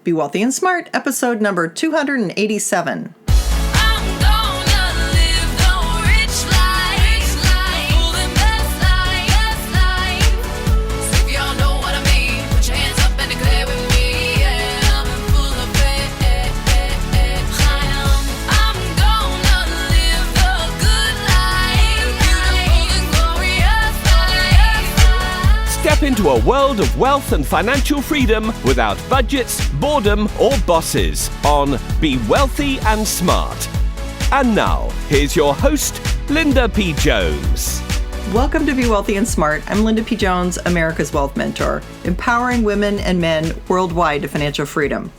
Be Wealthy and Smart, episode number 287. Step into a world of wealth and financial freedom without budgets, boredom, or bosses on Be Wealthy and Smart. And now, here's your host, Linda P. Jones. Welcome to Be Wealthy and Smart. I'm Linda P. Jones, America's Wealth Mentor, empowering women and men worldwide to financial freedom.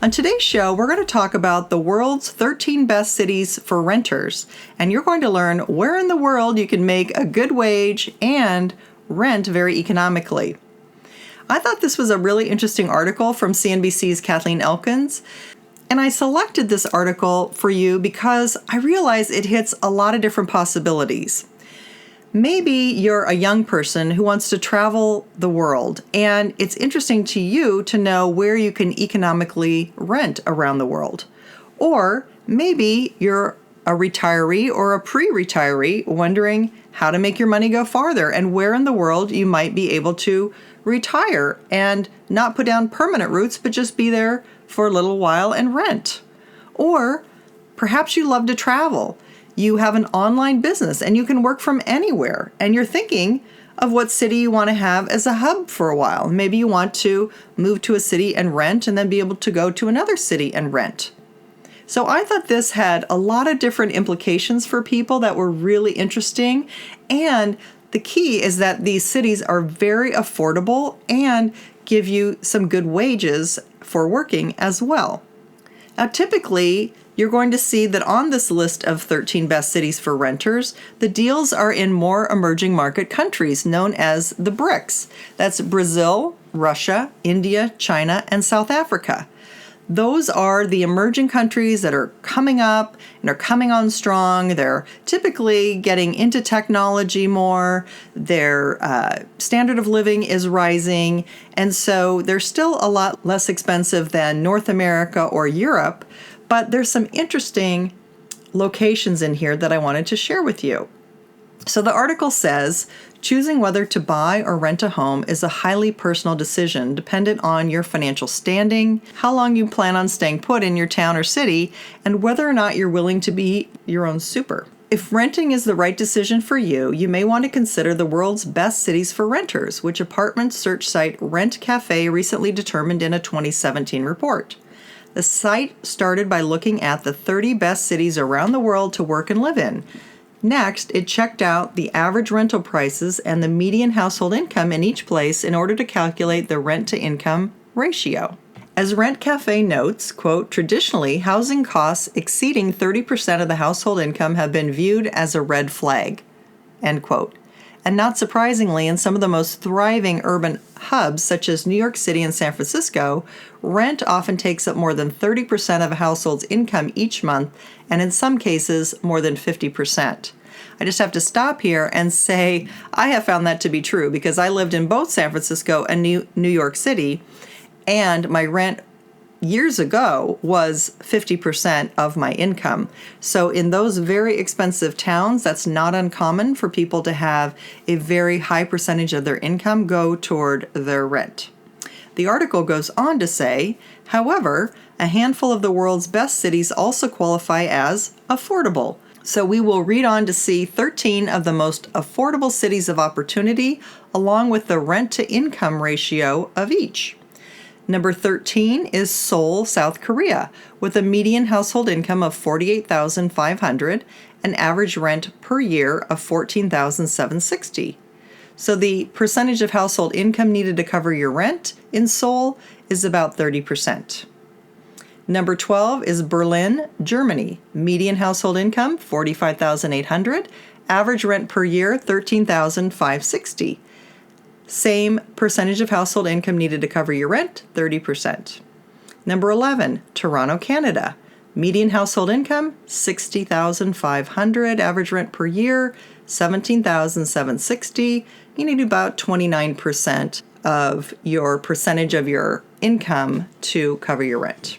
On today's show, we're going to talk about the world's 13 best cities for renters, and you're going to learn where in the world you can make a good wage and rent very economically. I thought this was a really interesting article from CNBC's Kathleen Elkins, and I selected this article for you because I realize it hits a lot of different possibilities. Maybe you're a young person who wants to travel the world, and it's interesting to you to know where you can economically rent around the world. Or maybe you're a retiree or a pre-retiree wondering how to make your money go farther and where in the world you might be able to retire and not put down permanent roots, but just be there for a little while and rent. Or perhaps you love to travel. You have an online business and you can work from anywhere, and you're thinking of what city you want to have as a hub for a while. Maybe you want to move to a city and rent and then be able to go to another city and rent. So I thought this had a lot of different implications for people that were really interesting. And the key is that these cities are very affordable and give you some good wages for working as well. Now, typically, you're going to see that on this list of 13 best cities for renters, the deals are in more emerging market countries known as the BRICS. That's Brazil, Russia, India, China, and South Africa. Those are the emerging countries that are coming up and are coming on strong. They're typically getting into technology more. Their standard of living is rising. And so they're still a lot less expensive than North America or Europe. But there's some interesting locations in here that I wanted to share with you. So the article says, choosing whether to buy or rent a home is a highly personal decision dependent on your financial standing, how long you plan on staying put in your town or city, and whether or not you're willing to be your own super. If renting is the right decision for you, you may want to consider the world's best cities for renters, which apartment search site Rent Cafe recently determined in a 2017 report. The site started by looking at the 30 best cities around the world to work and live in. Next, it checked out the average rental prices and the median household income in each place in order to calculate the rent-to-income ratio. As Rent Cafe notes, quote, traditionally, housing costs exceeding 30% of the household income have been viewed as a red flag, end quote. And not surprisingly, in some of the most thriving urban hubs, such as New York City and San Francisco, rent often takes up more than 30% of a household's income each month, and in some cases, more than 50%. I just have to stop here and say I have found that to be true because I lived in both San Francisco and New York City, and my rent years ago was 50% of my income. So in those very expensive towns, that's not uncommon for people to have a very high percentage of their income go toward their rent. The article goes on to say, however, a handful of the world's best cities also qualify as affordable. So we will read on to see 13 of the most affordable cities of opportunity, along with the rent-to-income ratio of each. Number 13 is Seoul, South Korea, with a median household income of $48,500, an average rent per year of $14,760. So the percentage of household income needed to cover your rent in Seoul is about 30%. Number 12 is Berlin, Germany. Median household income, $45,800. Average rent per year, $13,560. Same percentage of household income needed to cover your rent, 30%. Number 11, Toronto, Canada. Median household income, $60,500. Average rent per year, $17,760. You need about 29% of your percentage of your income to cover your rent.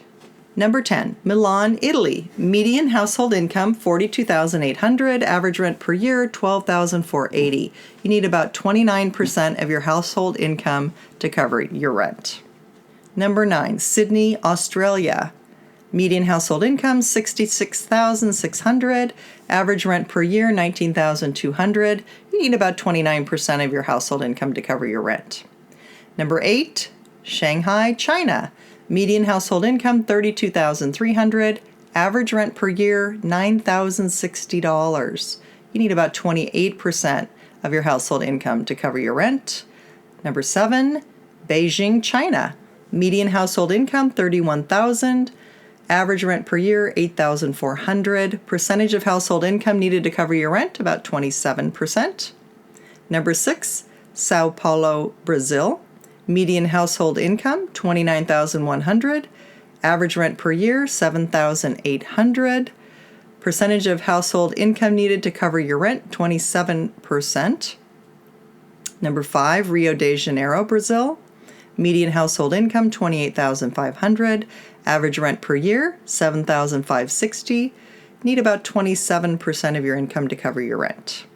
Number 10, Milan, Italy. Median household income, $42,800. Average rent per year, $12,480. You need about 29% of your household income to cover your rent. Number 9, Sydney, Australia. Median household income, $66,600. Average rent per year, $19,200. You need about 29% of your household income to cover your rent. Number 8, Shanghai, China. Median household income, $32,300. Average rent per year, $9,060. You need about 28% of your household income to cover your rent. Number 7, Beijing, China. Median household income, $31,000. Average rent per year, $8,400. Percentage of household income needed to cover your rent, about 27%. Number 6, Sao Paulo, Brazil. Median household income, $29,100. Average rent per year, $7,800. Percentage of household income needed to cover your rent, 27%. Number 5, Rio de Janeiro, Brazil. Median household income, $28,500. Average rent per year, $7,560. Need about 27% of your income to cover your rent.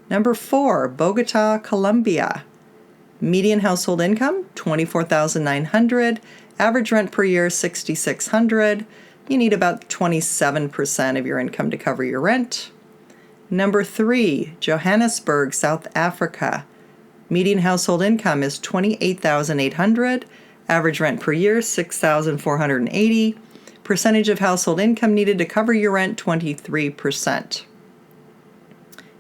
Number 4, Bogota, Colombia. Median household income, $24,900. Average rent per year, $6,600. You need about 27% of your income to cover your rent. Number 3, Johannesburg, South Africa. Median household income is $28,800. Average rent per year, $6,480. Percentage of household income needed to cover your rent, 23%.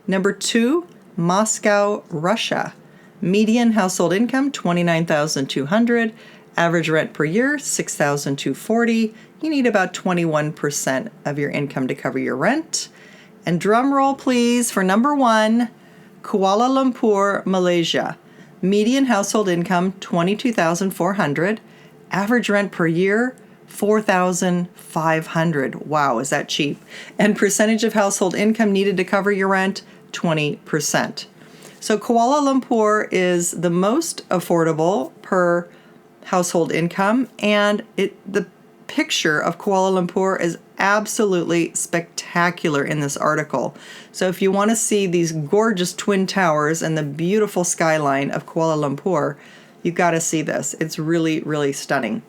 Number 2, Moscow, Russia. Median household income, $29,200. Average rent per year, $6,240. You need about 21% of your income to cover your rent. And drum roll, please, for number 1, Kuala Lumpur, Malaysia. Median household income, $22,400. Average rent per year, $4,500. Wow, is that cheap? And percentage of household income needed to cover your rent, 20%. So Kuala Lumpur is the most affordable per household income, and the picture of Kuala Lumpur is absolutely spectacular in this article. So if you want to see these gorgeous twin towers and the beautiful skyline of Kuala Lumpur, you've got to see this. It's really, really stunning.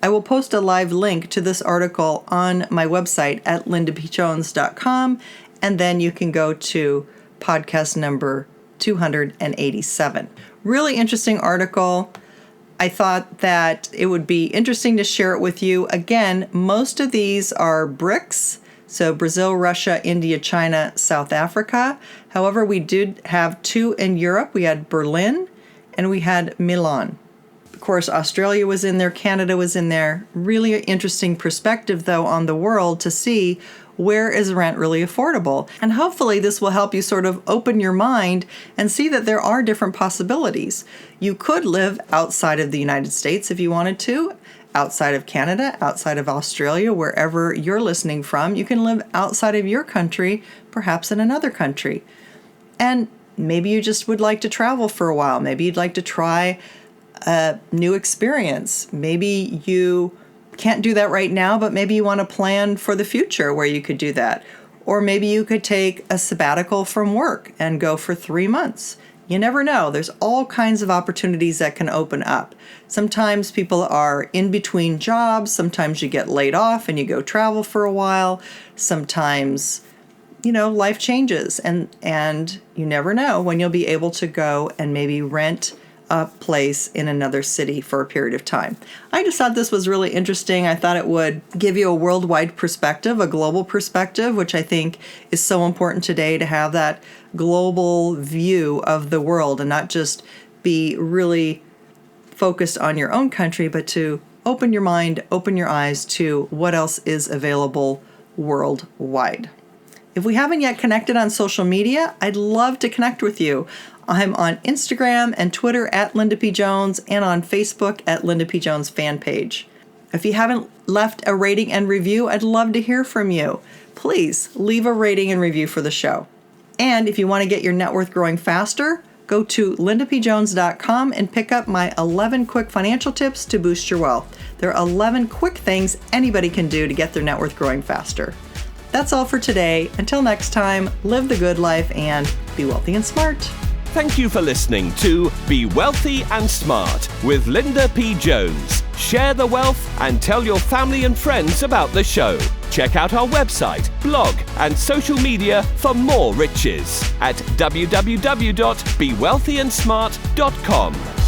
I will post a live link to this article on my website at lindapjones.com, and then you can go to podcast number 287. Really interesting article. I thought that it would be interesting to share it with you. Again, most of these are BRICS, so Brazil, Russia, India, China, South Africa. However, we did have 2 in Europe. We had Berlin and we had Milan. Of course, Australia was in there, Canada was in there. Really interesting perspective, though, on the world to see where is rent really affordable. And hopefully this will help you sort of open your mind and see that there are different possibilities. You could live outside of the United States if you wanted to, outside of Canada, outside of Australia, wherever you're listening from. You can live outside of your country, perhaps in another country. And maybe you just would like to travel for a while. Maybe you'd like to try a new experience. Maybe you can't do that right now, but maybe you want to plan for the future where you could do that. Or maybe you could take a sabbatical from work and go for 3 months. You never know. There's all kinds of opportunities that can open up. Sometimes people are in between jobs. Sometimes you get laid off and you go travel for a while. Sometimes, life changes and you never know when you'll be able to go and maybe rent a place in another city for a period of time. I just thought this was really interesting. I thought it would give you a worldwide perspective, a global perspective, which I think is so important today, to have that global view of the world and not just be really focused on your own country, but to open your mind, open your eyes to what else is available worldwide. If we haven't yet connected on social media, I'd love to connect with you. I'm on Instagram and Twitter at Linda P. Jones and on Facebook at Linda P. Jones fan page. If you haven't left a rating and review, I'd love to hear from you. Please leave a rating and review for the show. And if you want to get your net worth growing faster, go to lindapjones.com and pick up my 11 quick financial tips to boost your wealth. There are 11 quick things anybody can do to get their net worth growing faster. That's all for today. Until next time, live the good life and be wealthy and smart. Thank you for listening to Be Wealthy and Smart with Linda P. Jones. Share the wealth and tell your family and friends about the show. Check out our website, blog, and social media for more riches at www.bewealthyandsmart.com.